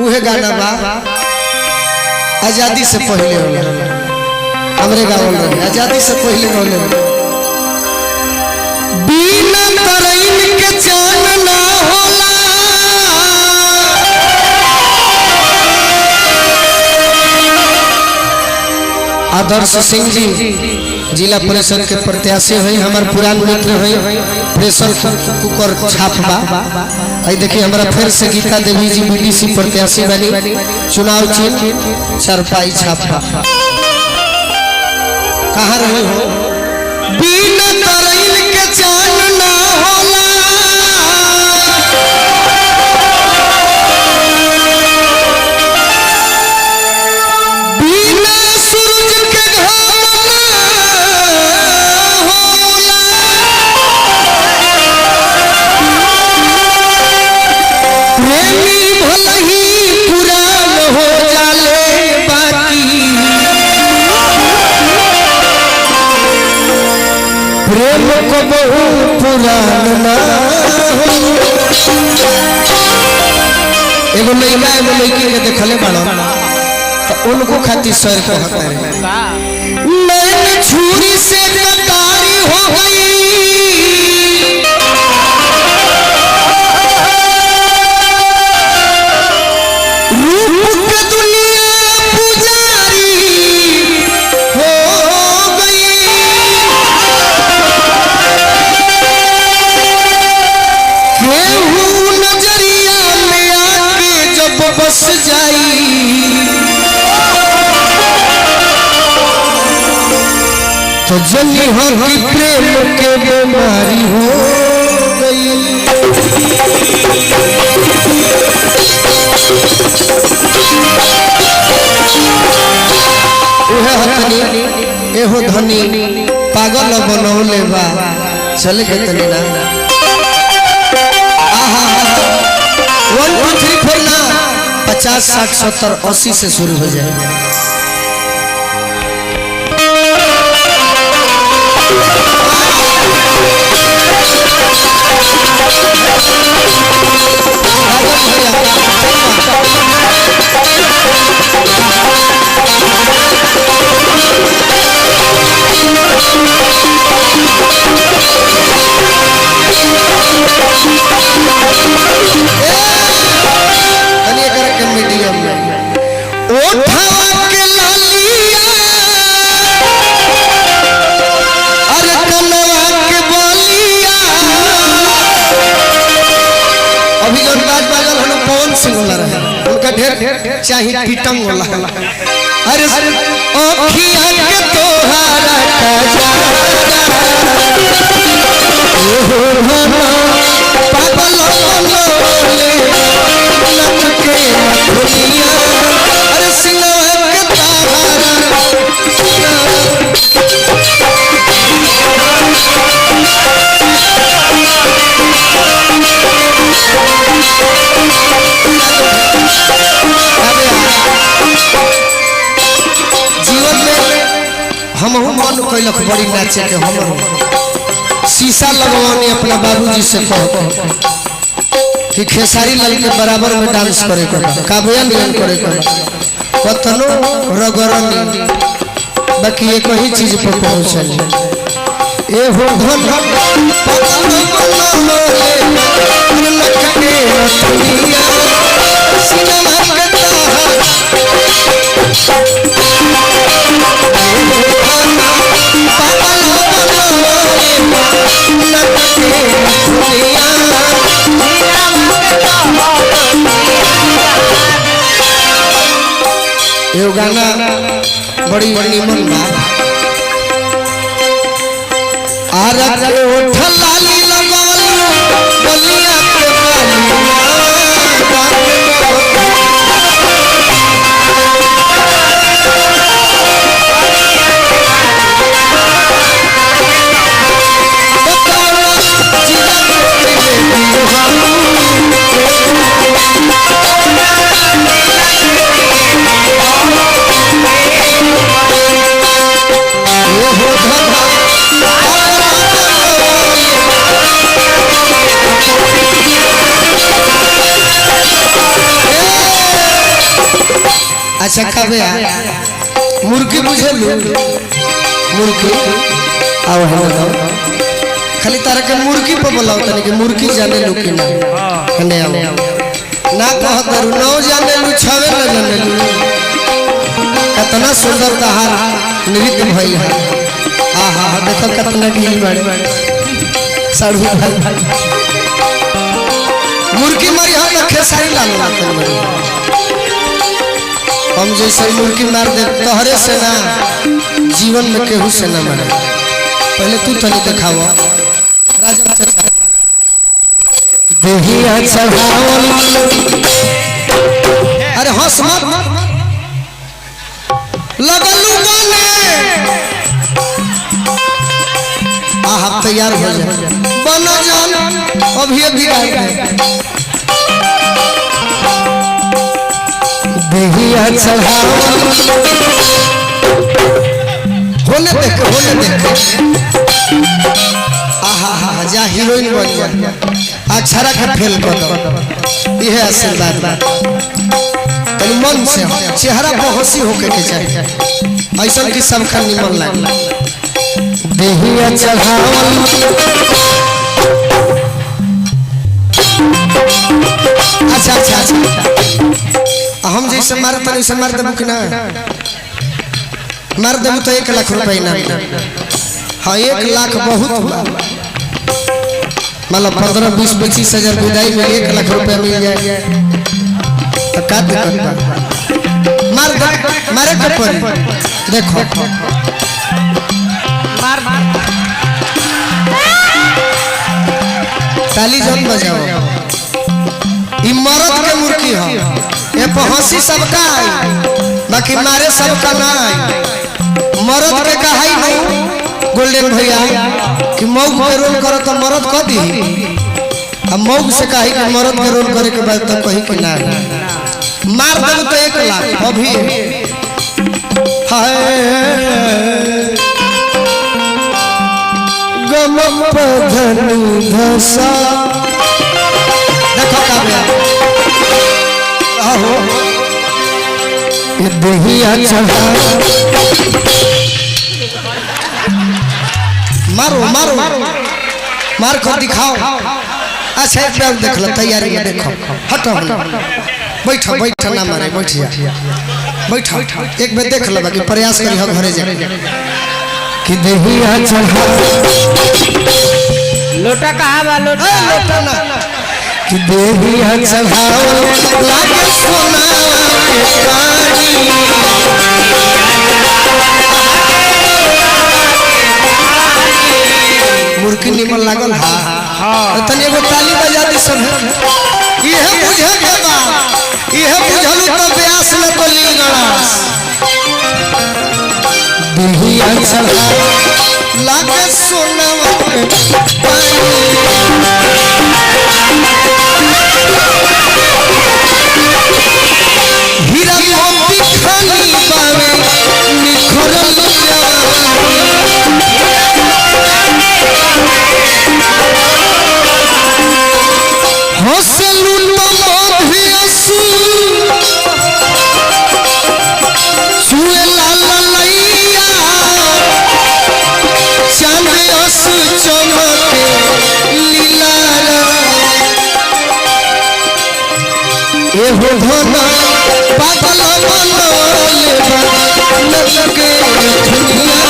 उहे गाना बा आजादी से पहले होला हमरे गाँव में आजादी से पहले होले बिना तरैन के जान ना होला आदर्श सिंह जी जिला परिषद के प्रत्याशी है हमार पुरान मित्र है प्रेशर कुकर छापबा आई देखिए हमारा फिर से गीता देवी जी बीडीसी प्रत्याशी बनी चुनाव चिन्ह सरपाई छापबा कहाँ रहे हो बिना तरैन के जान ना होला बिना सूरज के प्रेमी भले ही पुरान हो जाले बाकी प्रेम को बहु पुरान ना एगो लड़का एगो लड़की के देखले बाड़ो तो उनको खातिर सर कहता है नैन छुरी से कटारी हो गई बस जाई तो जल्दी हो कि प्रेम के बीमारी हो गई एहो धनी पागल बनौले बा चले के तनी ना 1 2 3 4 ना 50 60 70 80 से शुरू हो जाएगा ढेर चाहिए पीटंग वाला अरे ओखिया के तोहारा पागल लोले लग के दुनिया अरे सिंगवा के तारा हम मन कैलक बड़ी नाचे के हम शीशा लगवानी अपना बाबूजी से कह कि खेसारी लाल के बराबर में डांस करे काव्या नियन करे कतनो रगरनी बाकी एक ही चीज पर पहुंचल ए हो धन गाना बड़ी निमन बा आरा के उठल लाली लगावल बलिया के अच्छा कबे मुर्गी बुझे मुर्गी आओ है खाली तारा के मुर्गी पर बोलाओ तने कि मुर्गी जाने लो कि ना कने आओ ना कह करू नौ जाने लू छवे न जाने लू कितना सुंदर तहार नृत्य भई है आहा देखो कितना ढील बड़े साड़ू भाई मुर्गी मरी हम खेसारी लाल मरी हम जैसे मुर्गी मार दे तोहरे से ना जीवन में केहू से ना मरे पहले तू तनी दिखाओ राजा चाचा देहिया चढ़ावल अरे हंस मत लगलू गाने आहा तैयार हो जा बनो जान अभी गाय देहिया चढ़ावल होने देख आहा हा जा हीरोइन बन जा अक्षरा के फेल कर दो यह आशीर्वाद तनी मन से चेहरा पर हंसी होके के चाहिए ऐसा कि सबका निमन लागे देहिया चढ़ावल अच्छा हम जैसे मारते वैसे मार देबू कि ना मार देबू तो 1 लाख रुपया इनाम हाँ 1 लाख बहुत मतलब 15-20-25 हजार विदाई में 1 लाख रुपया मिल जाए तो का दिक्कत मार दे मारे के पड़ी देखो मार ताली जन बजाओ ई मरद के मुर्गी हो ये हंसी सबका आई बाकी मारे सबका ना आई मरद के कहाई नहीं गोल्डन भैया कि मौग पे रोल करो तो मरद कह दी अब मौग से कही कि मरद के रोल करे के बाद तो कही कि ना मार दे तो 1 लाख अभी हाय गम पधनु धसा देखो का बे आहो देहिया चढ़ा मारो मारो मार कर दिखाओ अच्छा एक बार देख लो तैयारी में देखो हटो बैठो बैठो ना मारे बैठ जा बैठो एक बार देख लो बाकी प्रयास करी हो घरे जा कि देहिया चढ़ा लोटा कहां बा लोटा लोटा ना कि देहिया चढ़ा लागे सोना के पानी मुर्गी निमन लागल हां तनी एगो ताली बजा दी सब इहे बुझे के बा इहे बुझलू तो ब्यास न बोली गणास देहिया चढ़ा लागे सोनावा के पानी हीरा मोती खानी पावे निखरल हंसलू मधुयसु छुए लाल लैया चांद अस चमके लीलारा एहो धना पागल बनले लगे दुनिया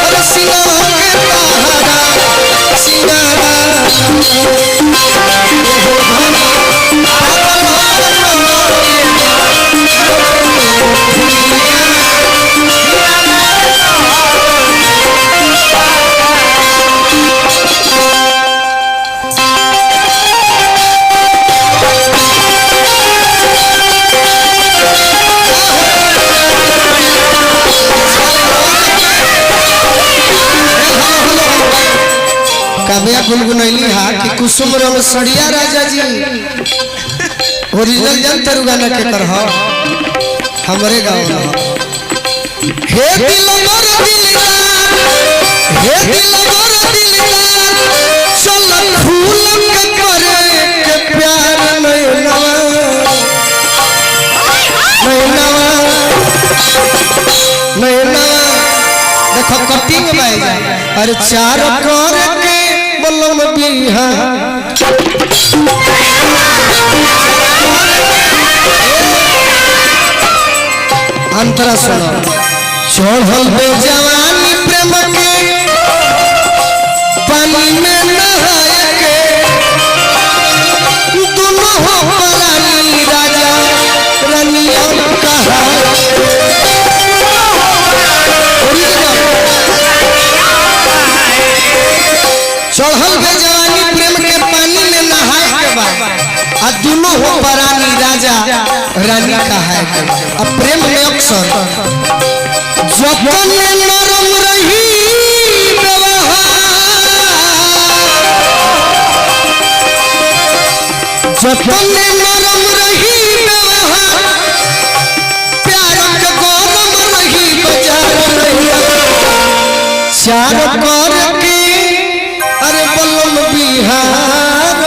अरे सिंगारा के तारा सिंगारा काव्या गुनगुनैली हा कि कुसुम रंग सड़िया राजा जी ओरिजिनल जन तेरू गाना के तरह हमरे गाँव हे दिल मोर दिलदार चल फूल के करे के प्यार नैनवा देखो कटिंग में जाए अरे चार कर के बलम बिहा अंतरा सुनो चढ़ल बे जवानी प्रेम के पानी में नहाए के दोनों हो रानी राजा रानिया कहा चढ़ल बे जवानी प्रेम के पानी में नहाए के बाद आ दोनों हो रानी राजा रानी कहा अब प्रेम में अक्सर जतन नरम रही जतन नरम रही प्यार के गरम रही बाजार रही चार कर के अरे बलम बिहार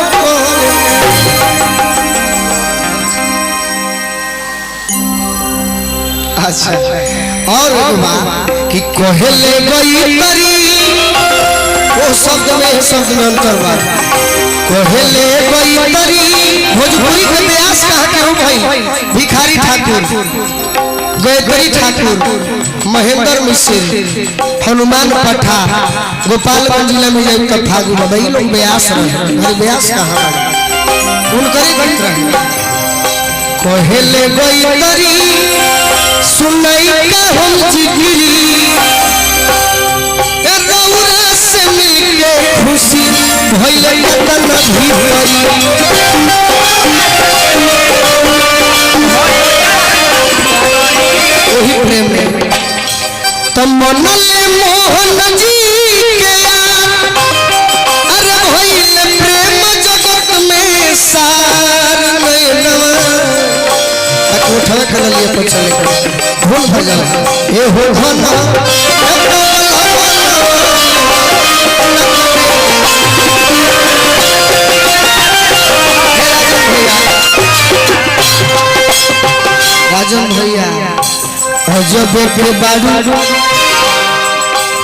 अच्छा और कि कहले गई तरी वो शब्द में अंतर बा कहले गई तरी भोजपुरी के व्यास कहा के हो भाई भिखारी ठाकुर गयत्री ठाकुर महेंद्र मिश्र हनुमान पठा गोपालगंज जिला में जाए तब फागु भाई लोग व्यास रहे व्यास कहाँ उनकरे गीत रहे कहले गई तरी सुनाई का हम जिगरी रउरा से मिलके खुशी भइले तन भी परी वही प्रेम में तब मनले मोहन जी के अरे भइले प्रेम जगत में सार नवा उठवे खल लिए पर चले भूल भजन ए हो धन राजन भैया अजब के बाडू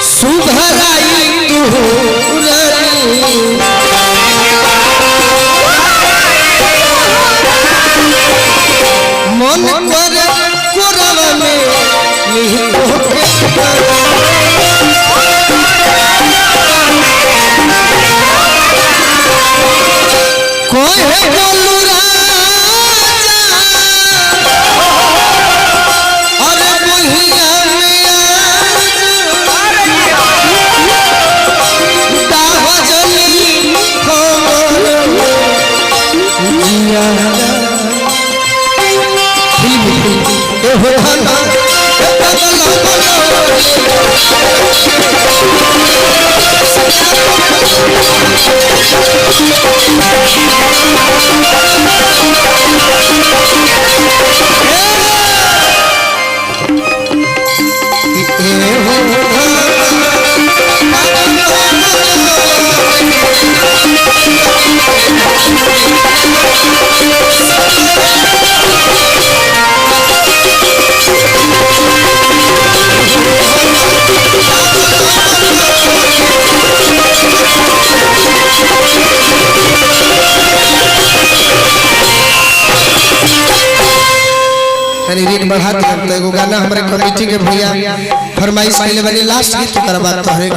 सुधराई तू मन कर कोरवा में कोई है बोलू राजा अरे बुढ़िया में दावजनी खबर जिया रेट बढ़ा दिया तो एगो गाना हमारे कमेटी के भैया फरमाइश के लिए लास्ट गीत करवा तो है।